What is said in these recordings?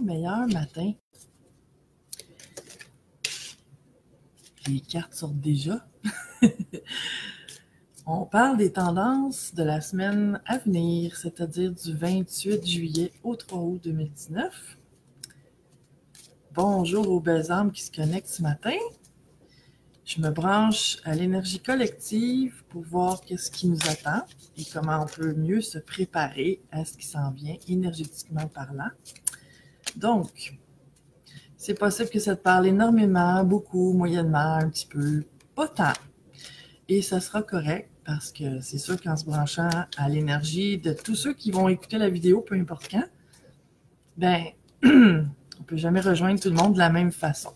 meilleur matin. Les cartes sortent déjà. On parle des tendances de la semaine à venir, c'est-à-dire du 28 juillet au 3 août 2019. Bonjour aux belles âmes qui se connectent ce matin. Je me branche à l'énergie collective pour voir qu'est-ce qui nous attend et comment on peut mieux se préparer à ce qui s'en vient énergétiquement parlant. Donc, c'est possible que ça te parle énormément, beaucoup, moyennement, un petit peu, pas tant. Et ça sera correct parce que c'est sûr qu'en se branchant à l'énergie de tous ceux qui vont écouter la vidéo, peu importe quand, ben, on peut jamais rejoindre tout le monde de la même façon.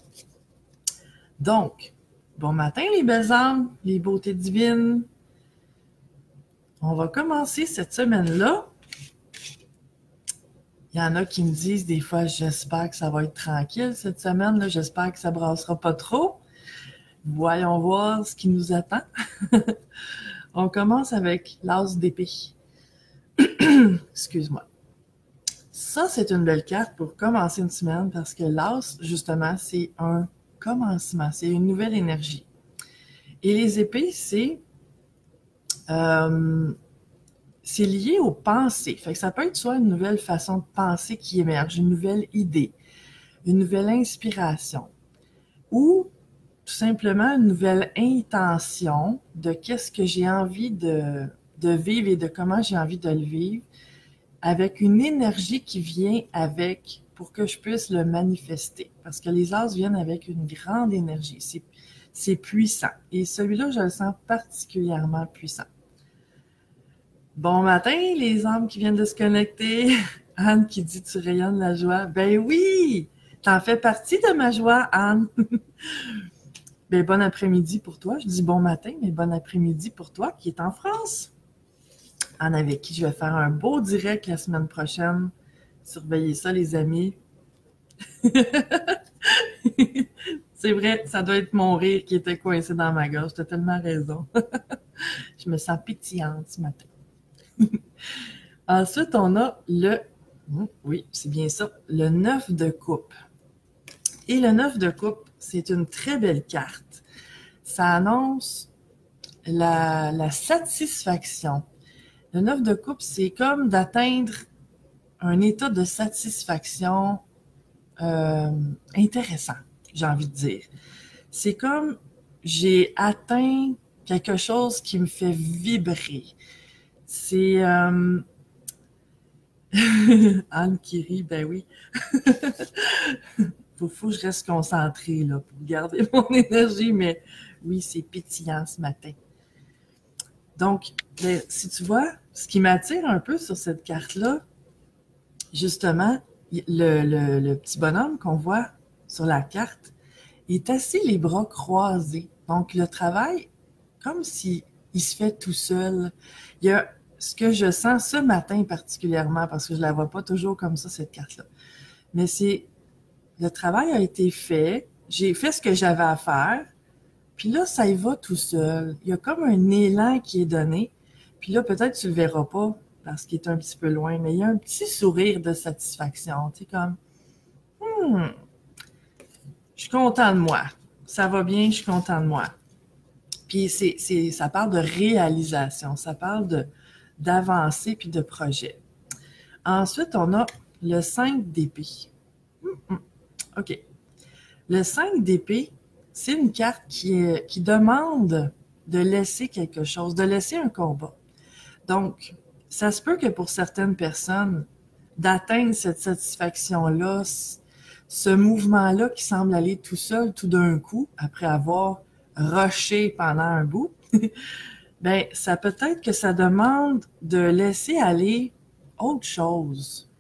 Donc, bon matin les belles âmes, les beautés divines. On va commencer cette semaine-là. Il y en a qui me disent des fois, j'espère que ça va être tranquille cette semaine, j'espère que ça brassera pas trop. Voyons voir ce qui nous attend. On commence avec l'as d'épée. Excuse-moi. Ça, c'est une belle carte pour commencer une semaine parce que l'as, justement, c'est un commencement, c'est une nouvelle énergie. Et les épées, c'est lié aux pensées. Fait que ça peut être soit une nouvelle façon de penser qui émerge, une nouvelle idée, une nouvelle inspiration, ou tout simplement une nouvelle intention de qu'est-ce que j'ai envie de vivre et de comment j'ai envie de le vivre, avec une énergie qui vient avec pour que je puisse le manifester. Parce que les as viennent avec une grande énergie. C'est puissant. Et celui-là, je le sens particulièrement puissant. Bon matin, les âmes qui viennent de se connecter. Anne qui dit « Tu rayonnes la joie ». Ben oui! T'en fais partie de ma joie, Anne. Ben, bon après-midi pour toi. Je dis bon matin, mais bon après-midi pour toi qui est en France. Anne, avec qui je vais faire un beau direct la semaine prochaine. Surveillez ça, les amis. C'est vrai, ça doit être mon rire qui était coincé dans ma gorge. Tu as tellement raison. Je me sens pétillante ce matin. Ensuite, on a oui, c'est bien ça, le 9 de coupe. Et le 9 de coupe, c'est une très belle carte. Ça annonce la satisfaction. Le 9 de coupe, c'est comme d'atteindre un état de satisfaction intéressant, j'ai envie de dire. C'est comme j'ai atteint quelque chose qui me fait vibrer. C'est Anne qui rit, ben oui. Faut que je reste concentrée là, pour garder mon énergie, mais oui, c'est pétillant ce matin. Donc, ben, si tu vois, ce qui m'attire un peu sur cette carte-là, justement, le petit bonhomme qu'on voit sur la carte est assis les bras croisés. Donc, le travail, comme s'il se fait tout seul. Il y a ce que je sens ce matin particulièrement, parce que je la vois pas toujours comme ça, cette carte-là. Mais c'est, le travail a été fait, j'ai fait ce que j'avais à faire, puis là, ça y va tout seul. Il y a comme un élan qui est donné, puis là, peut-être tu le verras pas, parce qu'il est un petit peu loin, mais il y a un petit sourire de satisfaction, tu sais, comme je suis content de moi. Ça va bien, je suis content de moi. Puis ça parle de réalisation, ça parle d'avancée puis de projet. Ensuite, on a le 5 d'épée. OK. Le 5 d'épée, c'est une carte qui demande de laisser quelque chose, de laisser un combat. Donc, ça se peut que pour certaines personnes, d'atteindre cette satisfaction-là, ce mouvement-là qui semble aller tout seul, tout d'un coup, après avoir rushé pendant un bout, ben ça peut être que ça demande de laisser aller autre chose,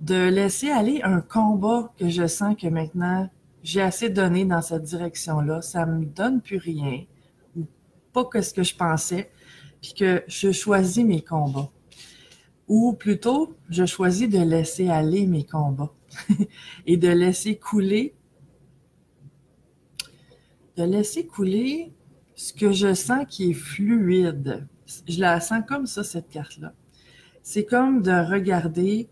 de laisser aller un combat que je sens que maintenant, j'ai assez donné dans cette direction-là, ça me donne plus rien, ou pas que ce que je pensais, puis que je choisis mes combats. Ou plutôt, je choisis de laisser aller mes combats et de laisser couler ce que je sens qui est fluide. Je la sens comme ça, cette carte-là. C'est comme de regarder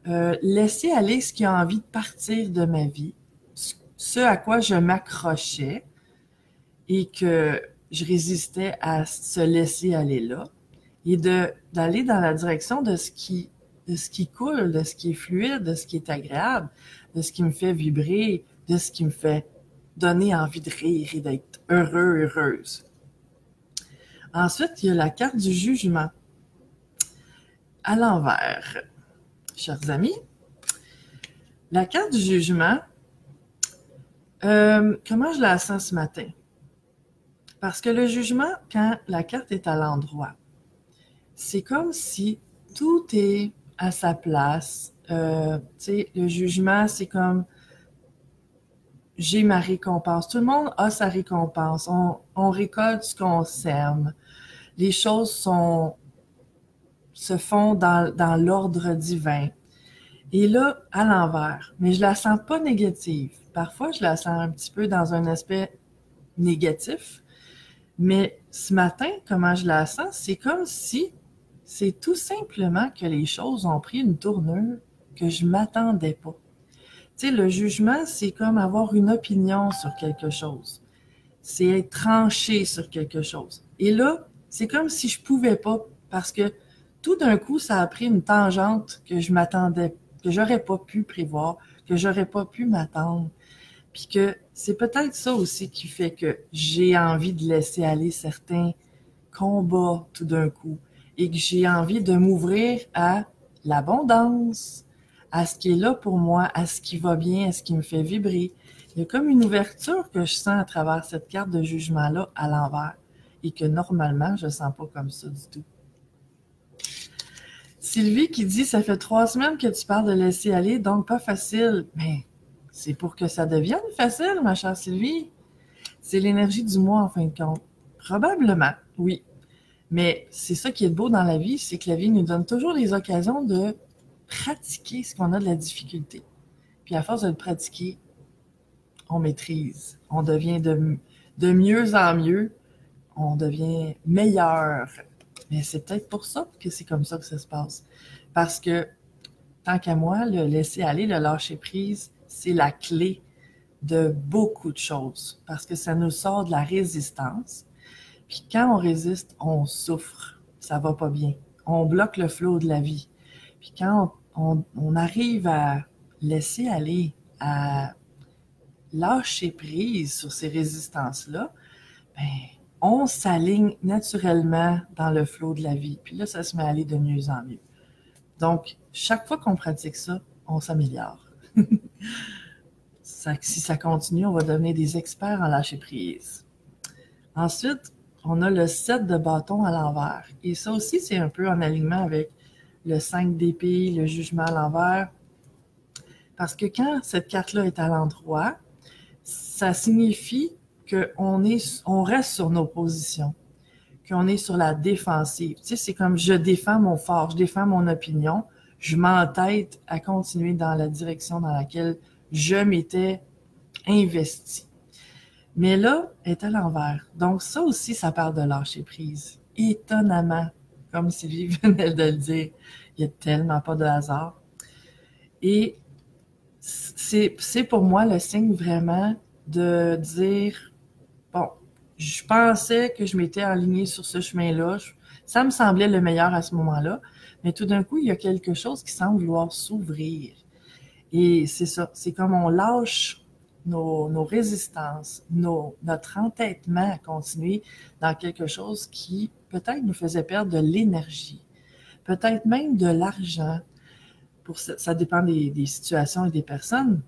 laisser aller ce qui a envie de partir de ma vie, ce à quoi je m'accrochais et que je résistais à se laisser aller là, et d'aller dans la direction de ce qui coule, de ce qui est fluide, de ce qui est agréable, de ce qui me fait vibrer, de ce qui me fait donner envie de rire et d'être heureux, heureuse. Ensuite, il y a la carte du jugement. À l'envers, chers amis, la carte du jugement, comment je la sens ce matin? Parce que le jugement, quand la carte est à l'endroit, c'est comme si tout est à sa place. Tu sais, le jugement, c'est comme j'ai ma récompense. Tout le monde a sa récompense. On récolte ce qu'on sème. Les choses se font dans l'ordre divin. Et là, à l'envers. Mais je la sens pas négative. Parfois, je la sens un petit peu dans un aspect négatif. Mais ce matin, comment je la sens, c'est comme si c'est tout simplement que les choses ont pris une tournure que je m'attendais pas. Tu sais, le jugement, c'est comme avoir une opinion sur quelque chose. C'est être tranché sur quelque chose. Et là, c'est comme si je pouvais pas, parce que tout d'un coup, ça a pris une tangente que je m'attendais, que j'aurais pas pu prévoir, que j'aurais pas pu m'attendre. Puis que c'est peut-être ça aussi qui fait que j'ai envie de laisser aller certains combats tout d'un coup et que j'ai envie de m'ouvrir à l'abondance, à ce qui est là pour moi, à ce qui va bien, à ce qui me fait vibrer. Il y a comme une ouverture que je sens à travers cette carte de jugement-là à l'envers et que normalement, je sens pas comme ça du tout. Sylvie qui dit « Ça fait 3 semaines que tu parles de laisser aller, donc pas facile. » Mais c'est pour que ça devienne facile, ma chère Sylvie. C'est l'énergie du moi, en fin de compte. Probablement, oui. Mais c'est ça qui est beau dans la vie, c'est que la vie nous donne toujours les occasions de pratiquer ce qu'on a de la difficulté. Puis à force de le pratiquer, on maîtrise. On devient de mieux en mieux. On devient meilleur. Mais c'est peut-être pour ça que c'est comme ça que ça se passe. Parce que, tant qu'à moi, le laisser aller, le lâcher prise, c'est la clé de beaucoup de choses. Parce que ça nous sort de la résistance. Puis quand on résiste, on souffre. Ça va pas bien. On bloque le flot de la vie. Puis quand on arrive à laisser aller, à lâcher prise sur ces résistances-là, ben, on s'aligne naturellement dans le flot de la vie. Puis là, ça se met à aller de mieux en mieux. Donc, chaque fois qu'on pratique ça, on s'améliore. Si ça continue, on va devenir des experts en lâcher prise. Ensuite, on a le 7 de bâton à l'envers. Et ça aussi, c'est un peu en alignement avec le 5 d'épée, le jugement à l'envers. Parce que quand cette carte-là est à l'endroit, ça signifie qu'on reste sur nos positions, qu'on est sur la défensive. Tu sais, c'est comme je défends mon fort, je défends mon opinion, je m'entête à continuer dans la direction dans laquelle je m'étais investi. Mais là, elle est à l'envers. Donc ça aussi, ça parle de lâcher prise. Étonnamment, comme Sylvie venait de le dire, il n'y a tellement pas de hasard. Et c'est pour moi le signe vraiment de dire, bon, je pensais que je m'étais alignée sur ce chemin-là. Ça me semblait le meilleur à ce moment-là. Mais tout d'un coup, il y a quelque chose qui semble vouloir s'ouvrir. Et c'est ça. C'est comme on lâche nos résistances, notre entêtement à continuer dans quelque chose qui peut-être nous faisait perdre de l'énergie, peut-être même de l'argent. Ça dépend des situations et des personnes.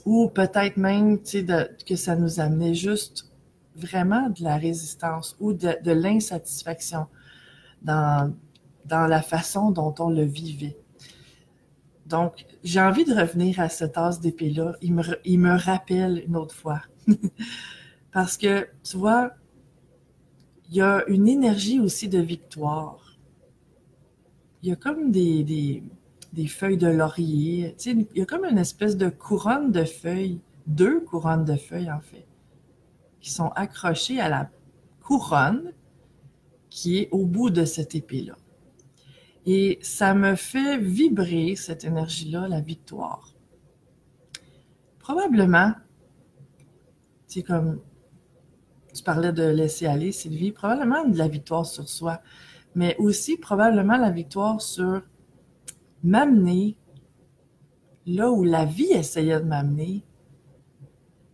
Ou peut-être même que ça nous amenait juste vraiment de la résistance ou de l'insatisfaction dans la façon dont on le vivait. Donc, j'ai envie de revenir à cette tasse d'épée-là. Il me rappelle une autre fois. Parce que, tu vois, il y a une énergie aussi de victoire. Il y a comme des feuilles de laurier. Tu sais, il y a comme une espèce de couronne de feuilles, 2 couronnes de feuilles en fait, qui sont accrochées à la couronne qui est au bout de cette épée-là. Et ça me fait vibrer, cette énergie-là, la victoire. Probablement, c'est comme tu parlais de laisser aller, Sylvie, probablement de la victoire sur soi, mais aussi probablement la victoire sur m'amener là où la vie essayait de m'amener,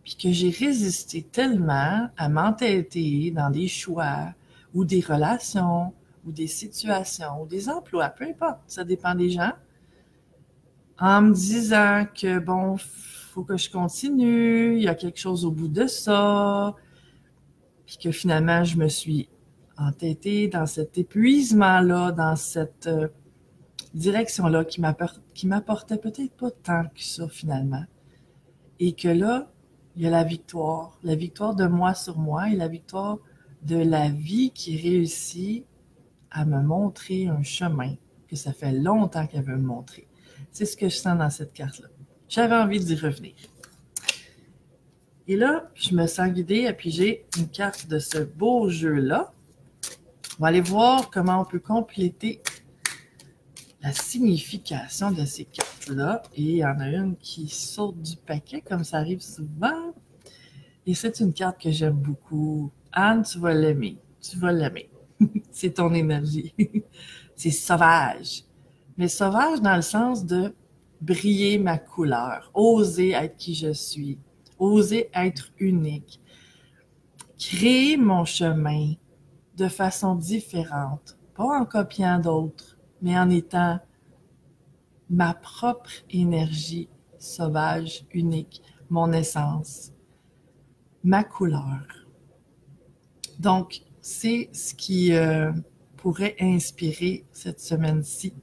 puis que j'ai résisté tellement à m'entêter dans des choix ou des relations ou des situations ou des emplois, peu importe, ça dépend des gens, en me disant que bon, faut que je continue, il y a quelque chose au bout de ça, puis que finalement je me suis entêtée dans cet épuisement-là, dans cette direction-là qui m'apportait peut-être pas tant que ça finalement. Et que là, il y a la victoire de moi sur moi et la victoire de la vie qui réussit à me montrer un chemin que ça fait longtemps qu'elle veut me montrer. C'est ce que je sens dans cette carte-là. J'avais envie d'y revenir. Et là, je me sens guidée et puis j'ai une carte de ce beau jeu-là. On va aller voir comment on peut compléter la signification de ces cartes-là. Et il y en a une qui saute du paquet, comme ça arrive souvent. Et c'est une carte que j'aime beaucoup. Anne, tu vas l'aimer. Tu vas l'aimer. C'est ton énergie. C'est sauvage. Mais sauvage dans le sens de briller ma couleur, oser être qui je suis, oser être unique, créer mon chemin de façon différente, pas en copiant d'autres, mais en étant ma propre énergie sauvage, unique, mon essence, ma couleur. Donc, c'est ce qui pourrait inspirer cette semaine-ci,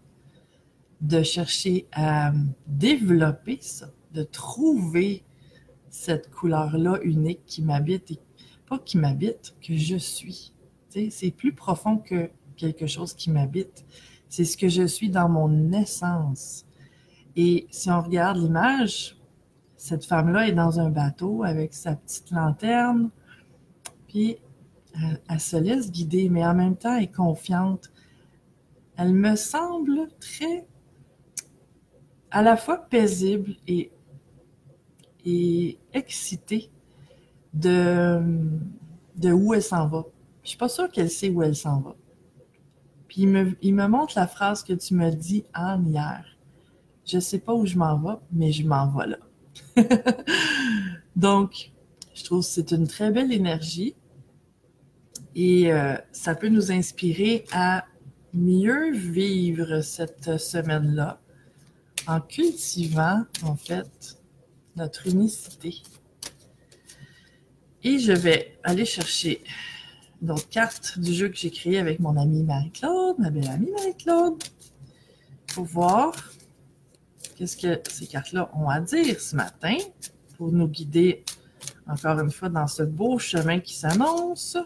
de chercher à développer ça, de trouver cette couleur-là unique qui m'habite, et pas qui m'habite, que je suis. Tu sais, c'est plus profond que quelque chose qui m'habite. C'est ce que je suis dans mon essence. Et si on regarde l'image, cette femme-là est dans un bateau avec sa petite lanterne, puis elle se laisse guider, mais en même temps, elle est confiante. Elle me semble très, à la fois paisible et excitée de où elle s'en va. Je suis pas sûre qu'elle sait où elle s'en va. Puis il me montre la phrase que tu me dis, Anne, hier. Je sais pas où je m'en vais, mais je m'en vais là. Donc, je trouve que c'est une très belle énergie et ça peut nous inspirer à mieux vivre cette semaine-là en cultivant, en fait, notre unicité. Et je vais aller chercher d'autres cartes du jeu que j'ai créé avec mon amie Marie-Claude, ma belle amie Marie-Claude, pour voir qu'est-ce que ces cartes-là ont à dire ce matin pour nous guider encore une fois dans ce beau chemin qui s'annonce.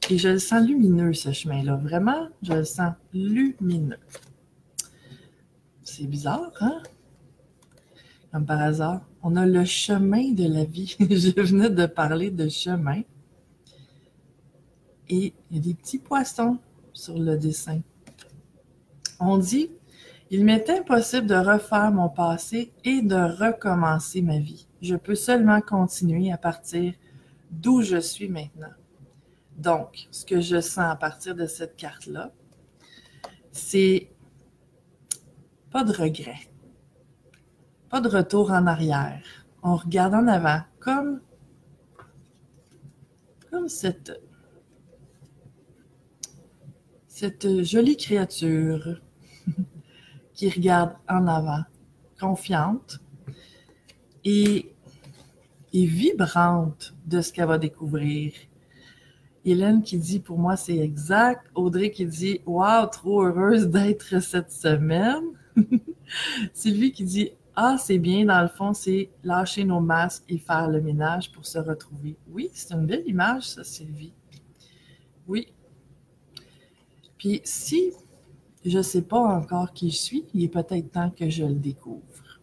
Et je le sens lumineux, ce chemin-là. Vraiment, je le sens lumineux. C'est bizarre, hein? Comme par hasard, on a le chemin de la vie. Je venais de parler de chemin. Et il y a des petits poissons sur le dessin. On dit, il m'est impossible de refaire mon passé et de recommencer ma vie. Je peux seulement continuer à partir d'où je suis maintenant. Donc, ce que je sens à partir de cette carte-là, c'est pas de regret, pas de retour en arrière. On regarde en avant comme cette jolie créature qui regarde en avant, confiante et vibrante de ce qu'elle va découvrir. Hélène qui dit, pour moi, c'est exact. Audrey qui dit, wow, trop heureuse d'être cette semaine. Sylvie qui dit, ah, c'est bien, dans le fond, c'est lâcher nos masques et faire le ménage pour se retrouver. Oui, c'est une belle image, ça, Sylvie. Oui. Puis si je ne sais pas encore qui je suis, il est peut-être temps que je le découvre.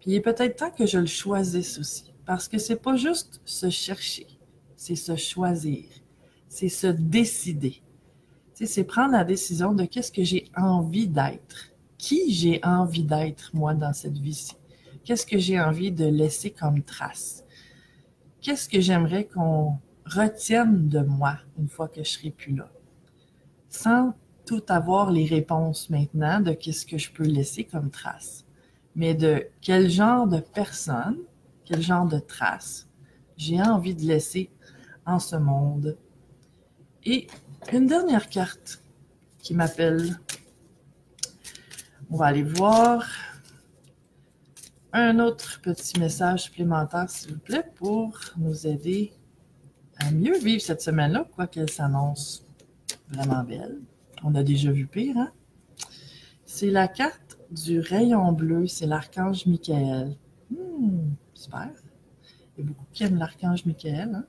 Puis il est peut-être temps que je le choisisse aussi. Parce que c'est pas juste se chercher, c'est se choisir. C'est se décider. Tu Tu sais, c'est prendre la décision de qu'est-ce que j'ai envie d'être. Qui j'ai envie d'être, moi, dans cette vie-ci. Qu'est-ce que j'ai envie de laisser comme trace. Qu'est-ce que j'aimerais qu'on retienne de moi une fois que je serai plus là. Sans tout avoir les réponses maintenant de qu'est-ce que je peux laisser comme trace. Mais de quel genre de personne, quel genre de trace j'ai envie de laisser en ce monde. Et une dernière carte qui m'appelle. On va aller voir un autre petit message supplémentaire, s'il vous plaît, pour nous aider à mieux vivre cette semaine-là, quoiqu'elle s'annonce vraiment belle. On a déjà vu pire, hein? C'est la carte du rayon bleu, c'est l'archange Michael. Super. Il y a beaucoup qui aiment l'archange Michael, hein?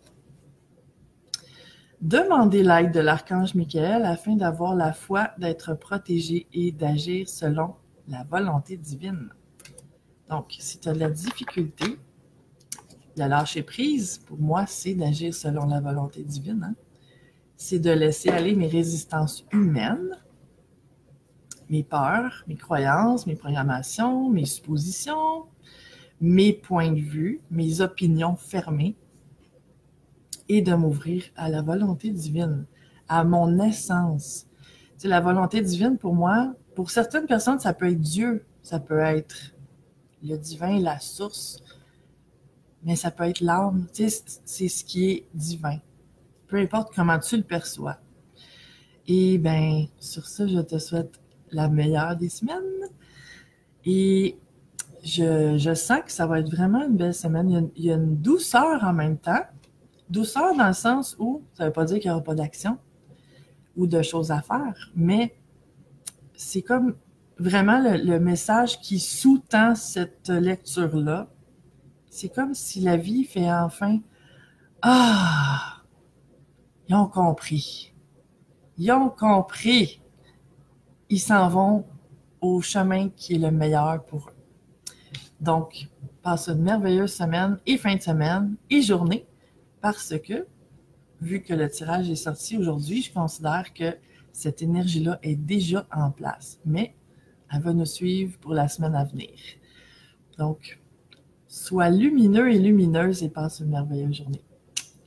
Demandez l'aide de l'archange Michael afin d'avoir la foi d'être protégé et d'agir selon la volonté divine. Donc, si tu as de la difficulté, de lâcher prise, pour moi, c'est d'agir selon la volonté divine. Hein? C'est de laisser aller mes résistances humaines, mes peurs, mes croyances, mes programmations, mes suppositions, mes points de vue, mes opinions fermées, et de m'ouvrir à la volonté divine, à mon essence. Tu sais, la volonté divine, pour moi, pour certaines personnes, ça peut être Dieu, ça peut être le divin, la source, mais ça peut être l'âme. Tu sais, c'est ce qui est divin. Peu importe comment tu le perçois. Et bien, sur ça, je te souhaite la meilleure des semaines. Et je sens que ça va être vraiment une belle semaine. Il y a une douceur en même temps. Douceur dans le sens où, ça ne veut pas dire qu'il n'y aura pas d'action ou de choses à faire, mais c'est comme vraiment le message qui sous-tend cette lecture-là. C'est comme si la vie fait enfin « Ah! Ils ont compris. Ils ont compris. Ils s'en vont au chemin qui est le meilleur pour eux. » Donc, passe une merveilleuse semaine et fin de semaine et journée parce que, vu que le tirage est sorti aujourd'hui, je considère que cette énergie-là est déjà en place. Mais elle va nous suivre pour la semaine à venir. Donc, sois lumineux et lumineuse et passe une merveilleuse journée.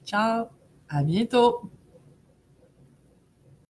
Ciao! À bientôt!